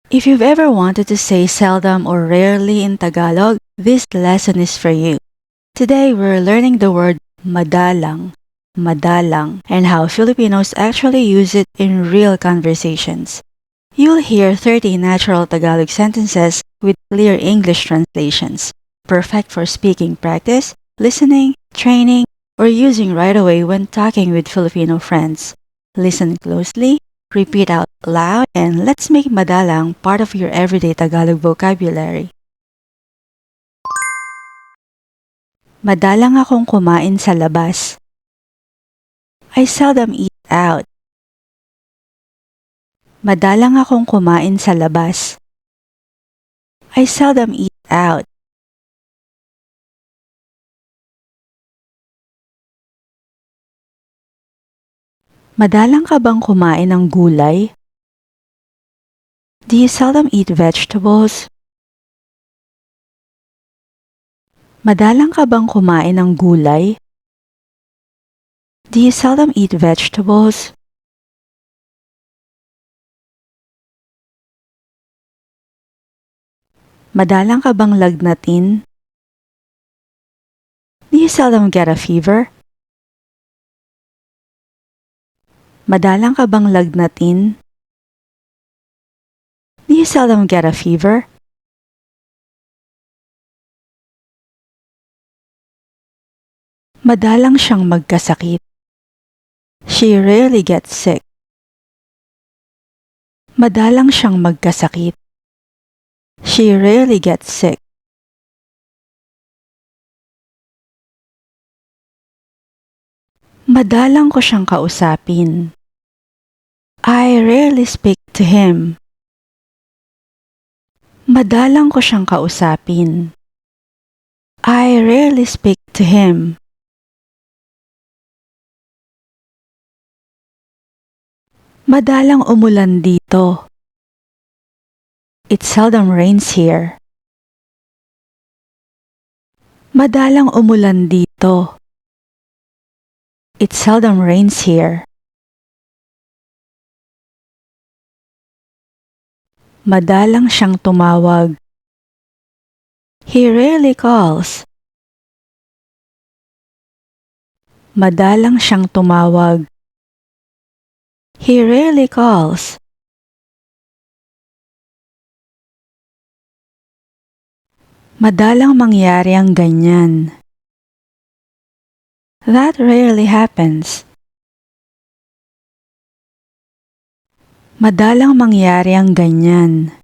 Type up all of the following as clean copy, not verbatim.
If you've ever wanted to say seldom or rarely in Tagalog, this lesson is for you. Today, we're learning the word madalang, madalang, and how Filipinos actually use it in real conversations. You'll hear 30 natural Tagalog sentences with clear English translations, perfect for speaking practice, listening, training, or using right away when talking with Filipino friends. Listen closely, repeat out loud, and let's make madalang part of your everyday Tagalog vocabulary. Madalang akong kumain sa labas. I seldom eat out. Madalang akong kumain sa labas. I seldom eat out. Madalang ka bang kumain ng gulay? Do you seldom eat vegetables? Madalang ka bang kumain ng gulay? Do you seldom eat vegetables? Madalang ka bang lagnatin? Do you seldom get a fever? Madalang ka bang lagnatin? Do you seldom get a fever? Madalang siyang magkasakit. She rarely gets sick. Madalang siyang magkasakit. She rarely gets sick. Madalang ko siyang kausapin. I rarely speak to him. Madalang ko siyang kausapin. I rarely speak to him. Madalang umulan dito. It seldom rains here. Madalang umulan dito. It seldom rains here. Madalang siyang tumawag. He rarely calls. Madalang siyang tumawag. He rarely calls. Madalang mangyari ang ganyan. That rarely happens. Madalang mangyari ang ganyan.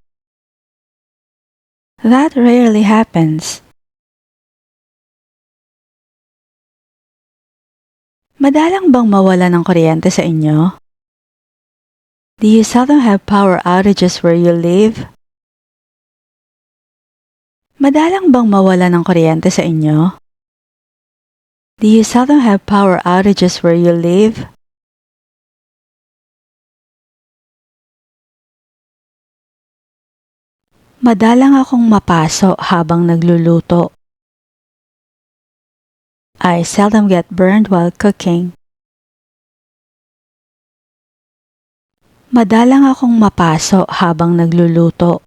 That rarely happens. Madalang bang mawala ng kuryente sa inyo? Do you seldom have power outages where you live? Madalang bang mawala ng kuryente sa inyo? Do you seldom have power outages where you live? Madalang akong mapaso habang nagluluto. I seldom get burned while cooking. Madalang akong mapaso habang nagluluto.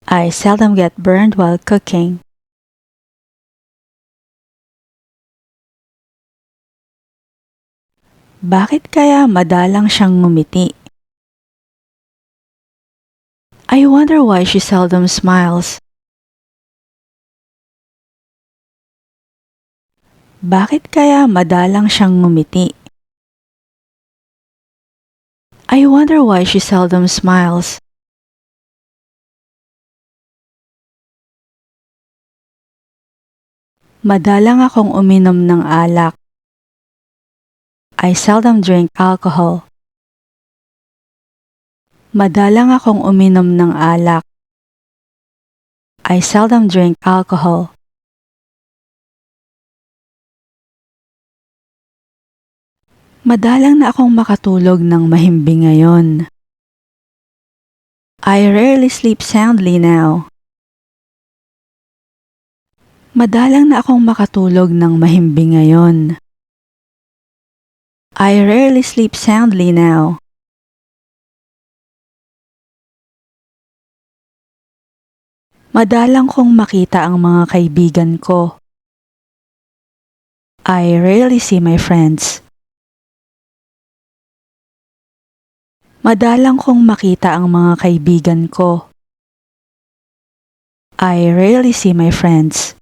I seldom get burned while cooking. Bakit kaya madalang siyang ngumiti? I wonder why she seldom smiles. Bakit kaya madalang siyang ngumiti? I wonder why she seldom smiles. Madalang akong uminom ng alak. I seldom drink alcohol. Madalang akong uminom ng alak. I seldom drink alcohol. Madalang na akong makatulog ng mahimbing ngayon. I rarely sleep soundly now. Madalang na akong makatulog ng mahimbing ngayon. I rarely sleep soundly now. Madalang kong makita ang mga kaibigan ko. I rarely see my friends. Madalang kong makita ang mga kaibigan ko. I rarely see my friends.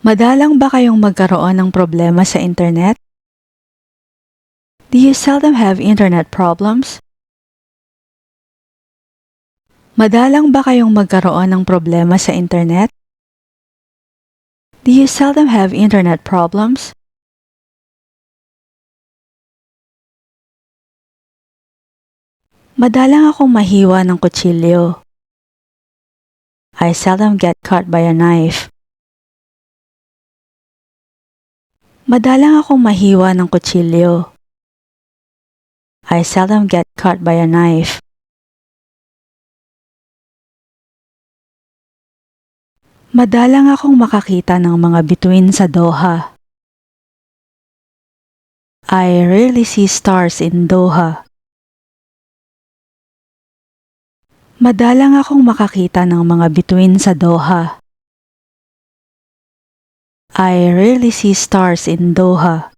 Madalang ba kayong magkaroon ng problema sa internet? Do you seldom have internet problems? Madalang ba kayong magkaroon ng problema sa internet? Do you seldom have internet problems? Madalang akong mahiwa ng kutsilyo. I seldom get cut by a knife. Madalang akong mahiwa ng kutsilyo. I seldom get cut by a knife. Madalang akong makakita ng mga bituin sa Doha. I rarely see stars in Doha. Madalang akong makakita ng mga bituin sa Doha. I rarely see stars in Doha.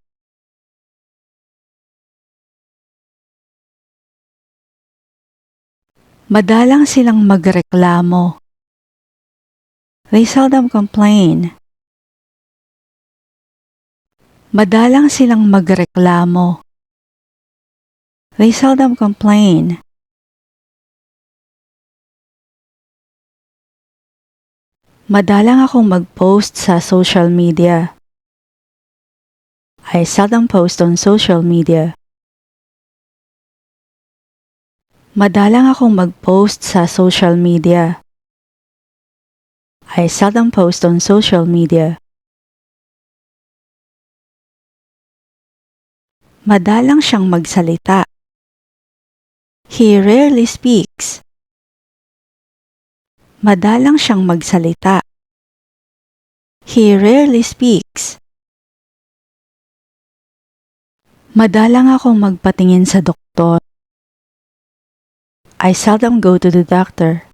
Madalang silang magreklamo. They seldom complain. Madalang silang magreklamo. They seldom complain. Madalang akong mag-post sa social media. I seldom post on social media. Madalang akong mag-post sa social media. I seldom post on social media. Madalang siyang magsalita. He rarely speaks. Madalang siyang magsalita. He rarely speaks. Madalang akong magpatingin sa doktor. I seldom go to the doctor.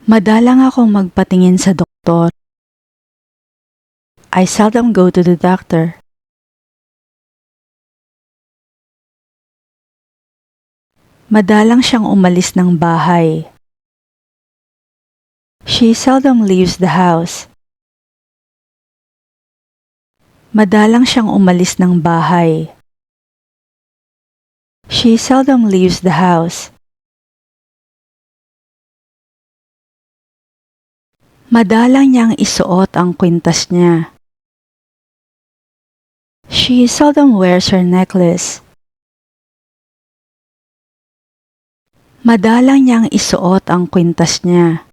Madalang akong magpatingin sa doktor. I seldom go to the doctor. Madalang siyang umalis ng bahay. She seldom leaves the house. Madalang siyang umalis ng bahay. She seldom leaves the house. Madalang niyang isuot ang kwintas niya. She seldom wears her necklace. Madalang niyang isuot ang kwintas niya.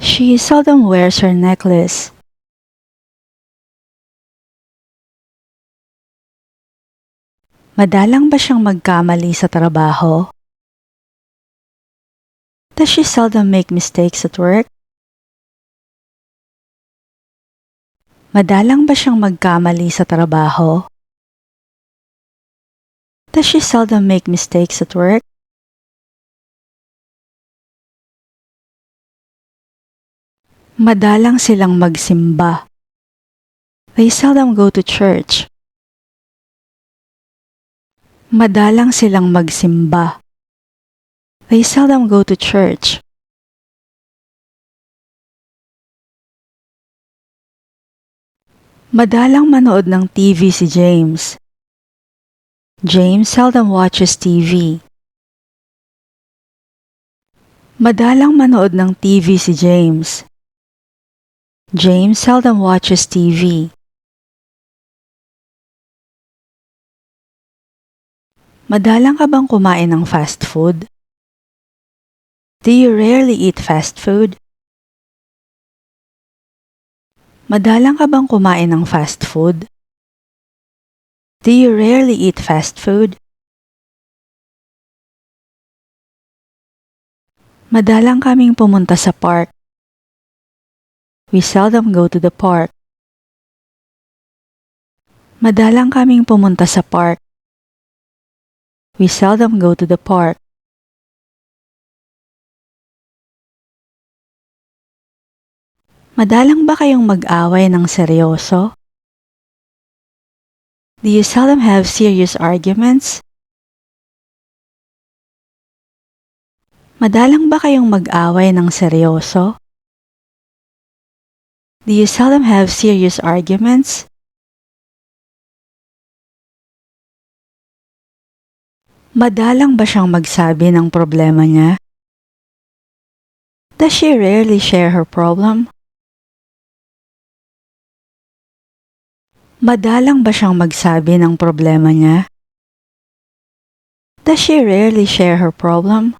She seldom wears her necklace. Madalang ba siyang magkamali sa trabaho? Does she seldom make mistakes at work? Madalang ba siyang magkamali sa trabaho? Does she seldom make mistakes at work? Madalang silang magsimba. They seldom go to church. Madalang silang magsimba. They seldom go to church. Madalang manood ng TV si James. James seldom watches TV. Madalang manood ng TV si James. James seldom watches TV. Madalang ka bang kumain ng fast food? Do you rarely eat fast food? Madalang ka bang kumain ng fast food? Do you rarely eat fast food? Madalang kaming pumunta sa park. We seldom go to the park. Madalang kaming pumunta sa park. We seldom go to the park. Madalang ba kayong mag-away ng seryoso? Do you seldom have serious arguments? Madalang ba kayong mag-away ng seryoso? Do you seldom have serious arguments? Madalang ba siyang magsabi ng problema niya? Does she rarely share her problem? Madalang ba siyang magsabi ng problema niya? Does she rarely share her problem?